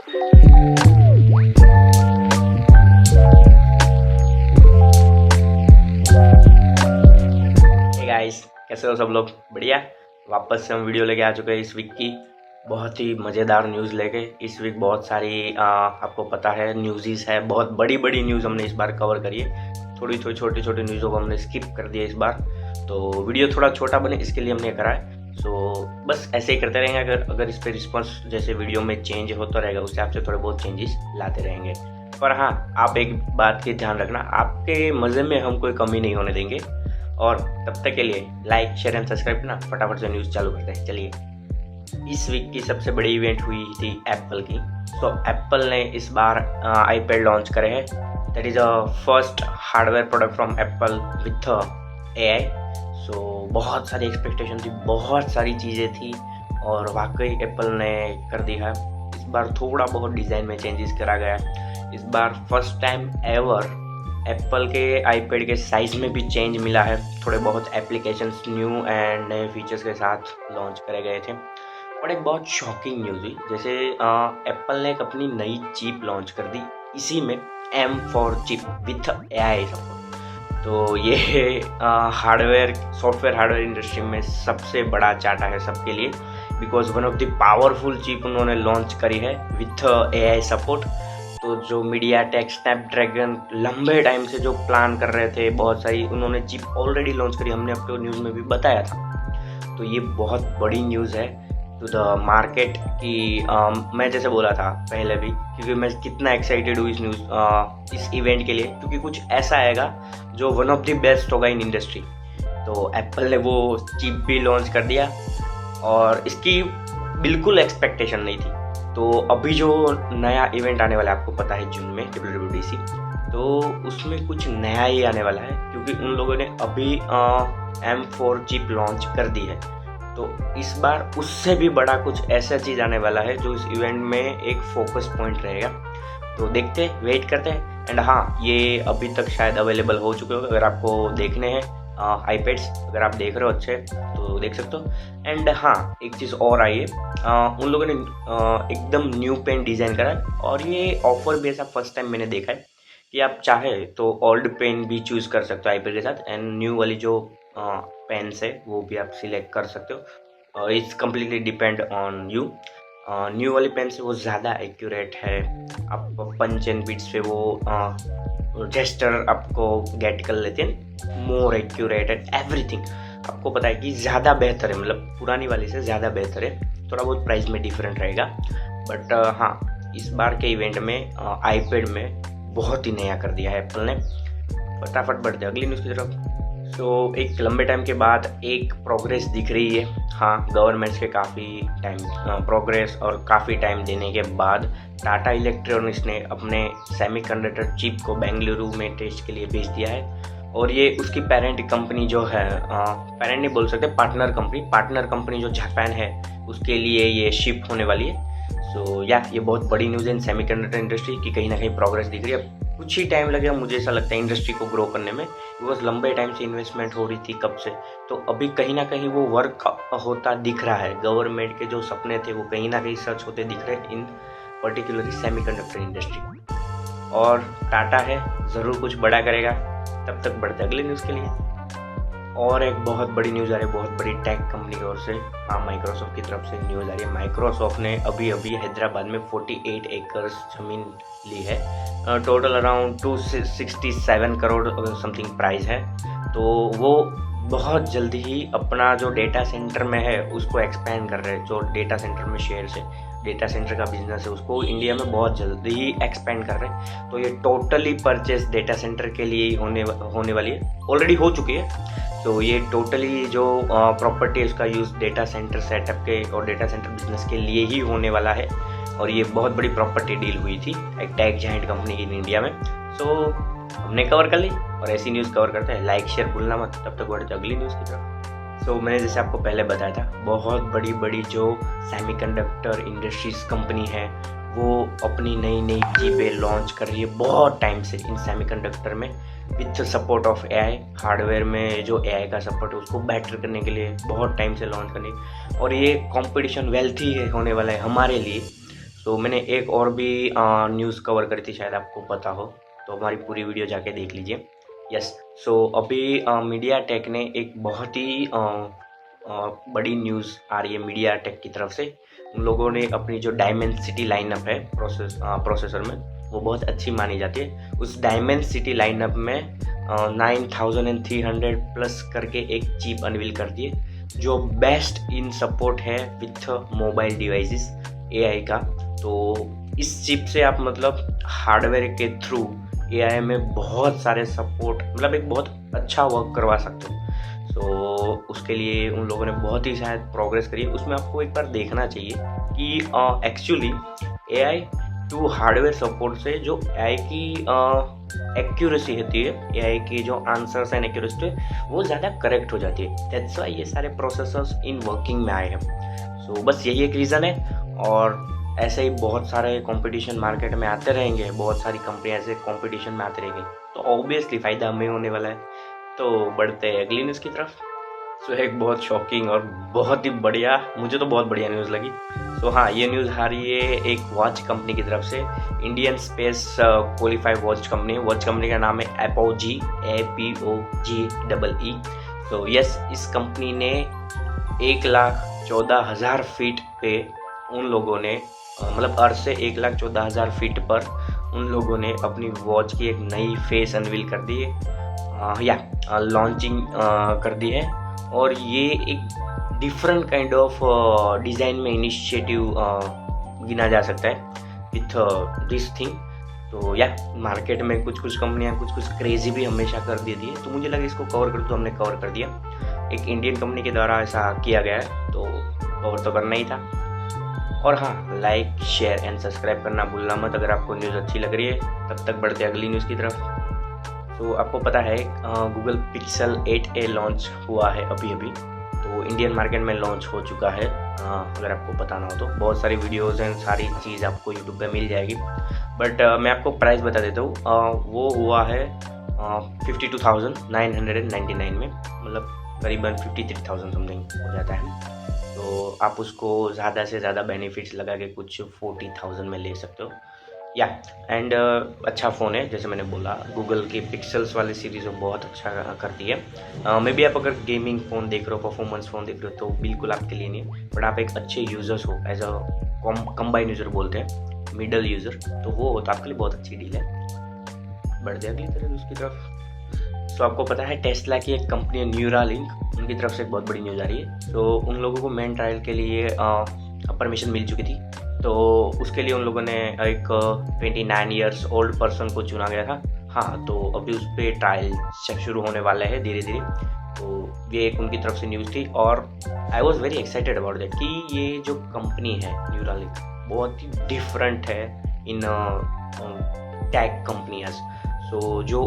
Hey guys, कैसे हो सब लोग? बढ़िया। वापस से हम वीडियो लेके आ चुके हैं इस वीक की बहुत ही मज़ेदार न्यूज़ लेके। इस वीक बहुत सारी आपको पता है न्यूज़ है, बहुत बड़ी बड़ी न्यूज़ हमने इस बार कवर करी है। थोड़ी थोड़ी छोटी छोटी न्यूज़ों को हमने स्किप कर दिया इस बार, तो वीडियो थोड़ा छोटा बने इसके लिए हमने करा है। बस ऐसे ही करते रहेंगे। अगर इस पर रिस्पॉन्स जैसे वीडियो में चेंज होता रहेगा उससे आपसे थोड़े बहुत चेंजेस लाते रहेंगे। पर हाँ, आप एक बात की ध्यान रखना, आपके मज़े में हम कोई कमी नहीं होने देंगे। और तब तक के लिए लाइक शेयर एंड सब्सक्राइब करना। फटाफट से न्यूज़ चालू करते हैं। चलिए, इस वीक की सबसे बड़ी इवेंट हुई थी एप्पल की। तो एप्पल ने इस बार आईपैड लॉन्च करे हैं। That is a first hardware product from Apple with AI. So बहुत सारी एक्सपेक्टेशन थी, बहुत सारी चीज़ें थी और वाकई एप्पल ने कर दिया है। इस बार थोड़ा बहुत डिज़ाइन में चेंजेस करा गया है। इस बार फर्स्ट टाइम एवर एप्पल के आईपैड के साइज़ में भी चेंज मिला है। थोड़े बहुत एप्लीकेशंस न्यू एंड नए फीचर्स के साथ लॉन्च करे गए थे। और एक बहुत शॉकिंग न्यूज़ हुई, जैसे एप्पल ने एक अपनी नई चिप लॉन्च कर दी, इसी में M4 chip with AI support. तो ये हार्डवेयर सॉफ्टवेयर हार्डवेयर इंडस्ट्री में सबसे बड़ा चाटा है सबके लिए, because one of the powerful chip उन्होंने लॉन्च करी है विथ एआई सपोर्ट। तो जो मीडियाटेक स्नैपड्रैगन लंबे टाइम से जो प्लान कर रहे थे, बहुत सारी उन्होंने चिप ऑलरेडी लॉन्च करी, हमने आपको न्यूज़ में भी बताया था। तो ये बहुत बड़ी न्यूज़ है टू द मार्केट की मैं जैसे बोला था पहले भी, क्योंकि मैं कितना एक्साइटेड हूँ इस इवेंट के लिए, क्योंकि कुछ ऐसा आएगा जो वन ऑफ द बेस्ट होगा इन इंडस्ट्री। तो एप्पल ने वो चिप भी लॉन्च कर दिया और इसकी बिल्कुल एक्सपेक्टेशन नहीं थी। तो अभी जो नया इवेंट आने वाला है, आपको पता है जून में WWDC, तो उसमें कुछ नया ही आने वाला है, क्योंकि उन लोगों ने अभी M4 चिप लॉन्च कर दी है। तो इस बार उससे भी बड़ा कुछ ऐसा चीज़ आने वाला है जो इस इवेंट में एक फोकस पॉइंट रहेगा। तो देखते हैं, वेट करते हैं। एंड हाँ, ये अभी तक शायद अवेलेबल हो चुके हो, अगर आपको देखने हैं आईपैड्स, अगर आप देख रहे हो अच्छे तो देख सकते हो। एंड हाँ, एक चीज़ और आई है, उन लोगों ने एकदम न्यू पेन डिज़ाइन करा है और ये ऑफर भी ऐसा फर्स्ट टाइम मैंने देखा है कि आप चाहे तो ओल्ड पेन भी चूज़ कर सकते हो आईपैड के साथ, एंड न्यू वाली जो पेन्स है वो भी आप सिलेक्ट कर सकते हो। It's completely depend on you. New वाली पेन से वो ज़्यादा एक्यूरेट है, आप पंच एंड बीट्स पे वो जेस्टर आपको गेट कर लेते हैं, मोर एक्यूरेट एंड एवरीथिंग आपको पता है कि ज़्यादा बेहतर है, मतलब पुरानी वाली से ज़्यादा बेहतर है। थोड़ा बहुत प्राइस में डिफरेंट रहेगा, बट हाँ, इस बार के इवेंट में आईपैड में बहुत ही नया कर दिया है एप्पल ने। फटाफट बढ़ते अगली न्यूज़ की तरफ। तो एक लंबे टाइम के बाद एक प्रोग्रेस दिख रही है। हाँ, गवर्नमेंट्स के काफ़ी टाइम प्रोग्रेस और काफ़ी टाइम देने के बाद टाटा इलेक्ट्रॉनिक्स ने अपने सेमीकंडक्टर चिप को बेंगलुरु में टेस्ट के लिए भेज दिया है। और ये उसकी पेरेंट कंपनी जो है, पेरेंट नहीं बोल सकते, पार्टनर कंपनी जो जापान है उसके लिए ये शिप होने वाली है। ये बहुत बड़ी न्यूज़ है इन सेमीकंडक्टर इंडस्ट्री की, कहीं ना कहीं प्रोग्रेस दिख रही है। कुछ ही टाइम लगेगा मुझे ऐसा लगता है इंडस्ट्री को ग्रो करने में, बिकॉज लंबे टाइम से इन्वेस्टमेंट हो रही थी कब से, तो अभी कहीं ना कहीं वो वर्क होता दिख रहा है। गवर्नमेंट के जो सपने थे वो कहीं ना कहीं सच होते दिख रहे हैं इन पर्टिकुलरली सेमीकंडक्टर इंडस्ट्री। और टाटा है, ज़रूर कुछ बड़ा करेगा। तब तक बढ़ते अगले न्यूज़ के लिए। और एक बहुत बड़ी न्यूज़ आ रही है, बहुत बड़ी टेक कंपनी की ओर से, हाँ, माइक्रोसॉफ्ट की तरफ से न्यूज़ आ रही है। माइक्रोसॉफ्ट ने अभी हैदराबाद में 48 एकर्स ज़मीन ली है। Total around 267 crore something price है। तो वो बहुत जल्दी ही अपना जो डेटा सेंटर में है उसको एक्सपेंड कर रहे हैं। जो डेटा सेंटर में शेयर्स है, डेटा सेंटर का बिजनेस है, उसको इंडिया में बहुत जल्दी ही एक्सपेंड कर रहे हैं। तो ये टोटली परचेस डेटा सेंटर के लिए ही होने वाली है, ऑलरेडी हो चुकी है। तो ये टोटली जो प्रॉपर्टी है उसका यूज़ डेटा सेंटर सेटअप के और डेटा सेंटर बिजनेस के लिए ही होने वाला है। और ये बहुत बड़ी प्रॉपर्टी डील हुई थी एक टेक जायंट कंपनी की इन इंडिया में। हमने कवर कर ली और ऐसी न्यूज़ कवर करते हैं। लाइक शेयर भूलना मत। तब तक बढ़ते अगली न्यूज़ की तरफ। मैंने जैसे आपको पहले बताया था, बहुत बड़ी बड़ी जो सेमीकंडक्टर इंडस्ट्रीज कंपनी है वो अपनी नई नई चीज़ें लॉन्च कर रही है बहुत टाइम से इन सेमीकंडक्टर में, with support of AI. Hardware में जो एआई का सपोर्ट है उसको बेटर करने के लिए बहुत टाइम से लॉन्च करने, और ये कंपटीशन वेल्थी है होने वाला है हमारे लिए। सो मैंने एक और भी न्यूज़ कवर करी थी, शायद आपको पता हो, तो हमारी पूरी वीडियो जाके देख लीजिए। यस, सो अभी मीडिया टेक ने एक बहुत ही बड़ी न्यूज़ आ रही है मीडिया टेक की तरफ से। उन लोगों ने अपनी जो डायमेंसिटी लाइनअप है प्रोसेसर में, वो बहुत अच्छी मानी जाती है। उस डायमेंसिटी लाइनअप में 9300 प्लस करके एक चिप अनवील कर दिए, जो बेस्ट इन सपोर्ट है विथ मोबाइल डिवाइसेस एआई का। तो इस चिप से आप मतलब हार्डवेयर के थ्रू एआई में बहुत सारे सपोर्ट, मतलब एक बहुत अच्छा वर्क करवा सकते हो। सो उसके लिए उन लोगों ने बहुत ही शायद प्रोग्रेस करी है। उसमें आपको एक बार देखना चाहिए कि actually AI to hardware support से जो एआई की एक्यूरेसी होती है, एआई की जो आंसर्स एंड एक्यूरेसी है वो ज़्यादा करेक्ट हो जाती है। दैट्स वाई ये सारे प्रोसेसर्स इन वर्किंग में आए हैं। सो बस यही एक रीज़न है, और ऐसे ही बहुत सारे कंपटीशन मार्केट में आते रहेंगे, बहुत सारी कंपनियां ऐसे कंपटीशन में आती रहेंगी, तो ऑब्वियसली फ़ायदा हमें होने वाला है। तो बढ़ते हैं अगली न्यूज़ की तरफ। सो एक बहुत शॉकिंग और बहुत ही बढ़िया, मुझे तो बहुत बढ़िया न्यूज़ लगी। सो हाँ, ये न्यूज़ आ रही है एक वॉच कंपनी की तरफ से, Indian space qualify watch company का नाम है एपोजी, APOGEE। तो यस, इस कंपनी ने 1,14,000 फीट पे उन लोगों ने मतलब अर्थ से 1,14,000 फीट पर उन लोगों ने अपनी वॉच की एक नई फेस अनवील कर दी है, या लॉन्चिंग कर दी है। और ये एक डिफरेंट काइंड ऑफ डिज़ाइन में इनिशिएटिव गिना जा सकता है विथ दिस थिंग। तो या मार्केट में कुछ कंपनियां कुछ क्रेजी भी हमेशा कर देती है, तो मुझे लगा इसको कवर कर, तो हमने कवर कर दिया। एक इंडियन कंपनी के द्वारा ऐसा किया गया है, तो कवर तो करना ही था। और हाँ, लाइक शेयर एंड सब्सक्राइब करना भूलना मत अगर आपको न्यूज़ अच्छी लग रही है। तब तक बढ़ते अगली न्यूज़ की तरफ। तो आपको पता है गूगल पिक्सल 8a लॉन्च हुआ है अभी, तो इंडियन मार्केट में लॉन्च हो चुका है। अगर आपको पता ना हो तो बहुत सारी वीडियोस एंड सारी चीज़ आपको यूट्यूब पे मिल जाएगी, बट मैं आपको प्राइस बता देता हूँ। वो हुआ है 52,999 में, मतलब करीबन 53,000 समथिंग हो जाता है। तो आप उसको ज़्यादा से ज़्यादा बेनिफिट्स लगा के कुछ 40,000 में ले सकते हो, या एंड अच्छा फ़ोन है। जैसे मैंने बोला, गूगल की पिक्सल्स वाली सीरीज़ बहुत अच्छा करती है। मे बी आप अगर गेमिंग फ़ोन देख रहे हो, परफॉर्मेंस फ़ोन देख रहे हो, तो बिल्कुल आपके लिए नहीं है, बट आप एक अच्छे यूज़र्स हो, एज अ कंबाइन यूज़र बोलते हैं, मिडल यूज़र, तो वो तो आपके लिए बहुत अच्छी डील है। बढ़ते अगली तरफ उसकी तरफ। सो आपको पता है टेस्ला की एक कंपनी है न्यूरालिंक, उनकी तरफ से एक बहुत बड़ी न्यूज़ आ रही है। तो उन लोगों को मेन ट्रायल के लिए परमिशन मिल चुकी थी, तो उसके लिए उन लोगों ने एक 29 ईयर्स ओल्ड पर्सन को चुना गया था। हाँ, तो अभी उस पर ट्रायल शुरू होने वाला है धीरे धीरे। तो ये एक उनकी तरफ से न्यूज़ थी, और I was very excited about that कि ये जो कंपनी है न्यूरालिंक बहुत ही डिफरेंट है इन टैग कंपनियाज। सो जो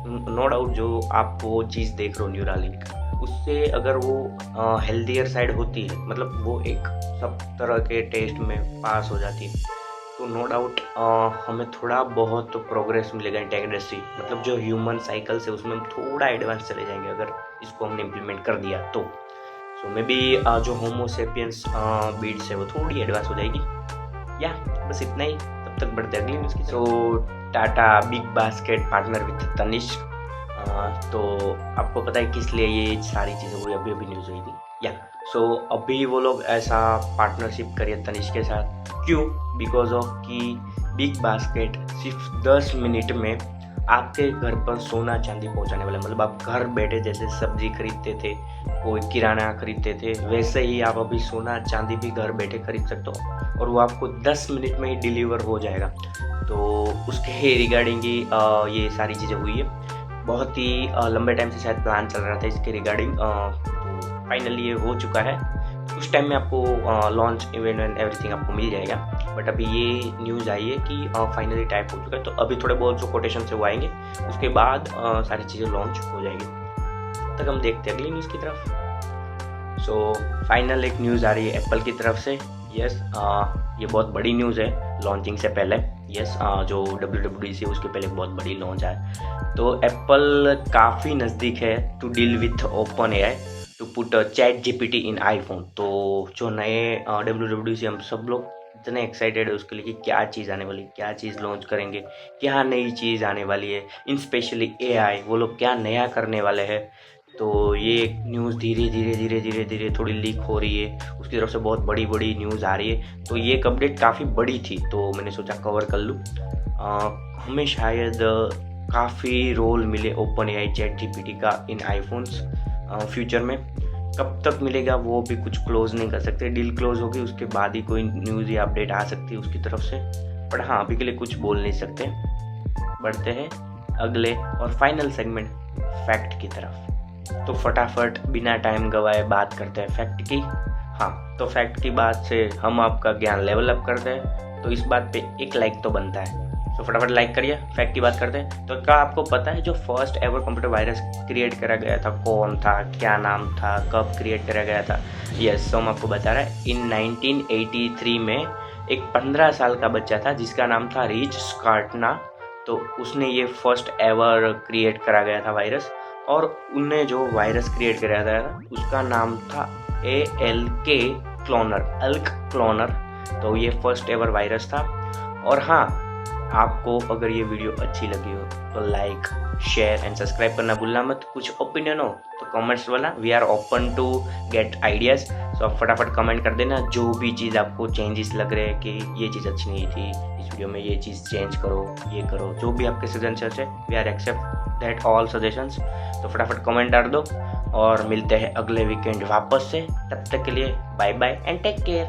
नो डाउट जो आप वो चीज़ देख रहे हो न्यूरालिंक, उससे अगर वो हेल्दियर साइड होती है, मतलब वो एक सब तरह के टेस्ट में पास हो जाती है, तो नो डाउट हमें थोड़ा बहुत प्रोग्रेस मिलेगा इन टेक इंडस्ट्री। मतलब जो ह्यूमन साइकिल से उसमें हम थोड़ा एडवांस चले जाएंगे अगर इसको हमने इम्प्लीमेंट कर दिया तो। सो मे बी जो होमो सेपियंस बीड्स है वो थोड़ी एडवांस हो जाएगी। या बस इतना ही, तब तक बढ़ते अगली न्यूज़ की। So Tata big basket partner with Tanishq. तो आपको पता है किस लिए ये सारी चीज़ें हुई, अभी न्यूज़ हुई थी। या सो अभी वो लोग ऐसा पार्टनरशिप करिए तनिष्क के साथ, क्यों? बिकॉज ऑफ कि बिग बास्केट सिर्फ 10 मिनट में आपके घर पर सोना चांदी पहुंचाने वाला, मतलब आप घर बैठे जैसे सब्जी खरीदते थे, कोई किराना खरीदते थे, वैसे ही आप अभी सोना चांदी भी घर बैठे खरीद सकते हो, और वो आपको 10 मिनट में ही डिलीवर हो जाएगा। तो उसके रिगार्डिंग ही ये सारी चीज़ें हुई है। बहुत ही लंबे टाइम से शायद प्लान चल रहा था इसके रिगार्डिंग, तो फाइनली ये हो चुका है। उस टाइम में आपको लॉन्च इवेंट एंड एवरीथिंग आपको मिल जाएगा, बट अभी ये न्यूज़ आई है कि फाइनली टाइप हो चुका है। तो अभी थोड़े बहुत जो कोटेशन से वो आएंगे, उसके बाद सारी चीज़ें लॉन्च हो जाएगी। तब तक हम देखते हैं अगली न्यूज़ की तरफ। सो फाइनल एक न्यूज़ आ रही है एप्पल की तरफ से। यस, ये बहुत बड़ी न्यूज़ है लॉन्चिंग से पहले। यस, जो WWDC है उसके पहले बहुत बड़ी लॉन्च है। तो एप्पल काफ़ी नज़दीक है to deal with open AI to put chat GPT in iPhone. तो जो नए WWDC हम सब लोग इतने एक्साइटेड है उसके लिए कि क्या चीज़ आने वाली, क्या चीज़ लॉन्च करेंगे, क्या नई चीज़ आने वाली है, इन स्पेशली एआई, वो लोग क्या नया करने वाले हैं। तो ये न्यूज़ धीरे धीरे धीरे धीरे धीरे थोड़ी लीक हो रही है, उसकी तरफ से बहुत बड़ी बड़ी न्यूज़ आ रही है। तो ये एक अपडेट काफ़ी बड़ी थी, तो मैंने सोचा कवर कर लूँ। हमें शायद काफ़ी रोल मिले ओपन एआई चैट जीपीटी का इन आईफोन्स फ्यूचर में। कब तक मिलेगा वो भी कुछ क्लोज नहीं कर सकते, डील क्लोज होगी उसके बाद ही कोई न्यूज़ या अपडेट आ सकती है उसकी तरफ से। पर हाँ, अभी के लिए कुछ बोल नहीं सकते। बढ़ते हैं अगले और फाइनल सेगमेंट, फैक्ट की तरफ। तो फटाफट बिना टाइम गवाए बात करते हैं फैक्ट की। हाँ, तो फैक्ट की बात से हम आपका ज्ञान लेवल अप करते हैं, तो इस बात पे एक लाइक तो बनता है। तो फटाफट लाइक करिए। फैक्ट की बात करते हैं। तो क्या आपको पता है जो first ever computer virus create करा गया था कौन था, क्या नाम था, कब क्रिएट करा गया था? यस, हम आपको बता रहे हैं। इन 1983 में एक 15 साल का बच्चा था जिसका नाम था रिच स्कार्टना। तो उसने ये फर्स्ट एवर क्रिएट करा गया था वायरस, और उनने जो वायरस क्रिएट कराया था उसका नाम था ALK क्लोनर, अल्क क्लोनर। तो ये फर्स्ट एवर वायरस था। और हाँ, आपको अगर ये वीडियो अच्छी लगी हो तो लाइक, शेयर एंड सब्सक्राइब करना भूलना मत। कुछ ओपिनियन हो तो कमेंट्स वाला, we are open to get ideas. So आप फटाफट कमेंट कर देना जो भी चीज़ आपको चेंजेस लग रहे हैं कि ये चीज़ अच्छी नहीं थी, इस वीडियो में ये चीज़ चेंज करो, ये करो, जो भी आपके सजेशंस है, we are accept that all suggestions. तो फटाफट कमेंट डाल दो और मिलते हैं अगले वीकेंड वापस से। तब तक के लिए bye bye and take care.